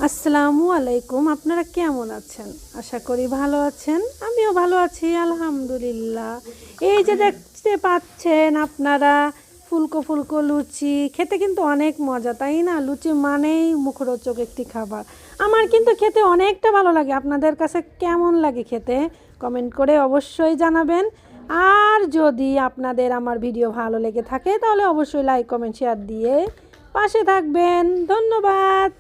আসসালামু আলাইকুম। আপনারা কেমন আছেন? আশা করি ভালো আছেন। আমিও ভালো আছি আলহামদুলিল্লাহ। এই যে দেখতে পাচ্ছেন আপনারা ফুলকো ফুলকো লুচি, খেতে কিন্তু অনেক মজা, তাই না? লুচি মানেই মুখরোচক একটি খাবার। আমার কিন্তু খেতে অনেকটা ভালো লাগে। আপনাদের কাছে কেমন লাগে খেতে? কমেন্ট করে অবশ্যই জানাবেন। আর যদি আপনাদের আমার ভিডিও ভালো লেগে থাকে তাহলে অবশ্যই লাইক, কমেন্ট, শেয়ার দিয়ে পাশে থাকবেন। ধন্যবাদ।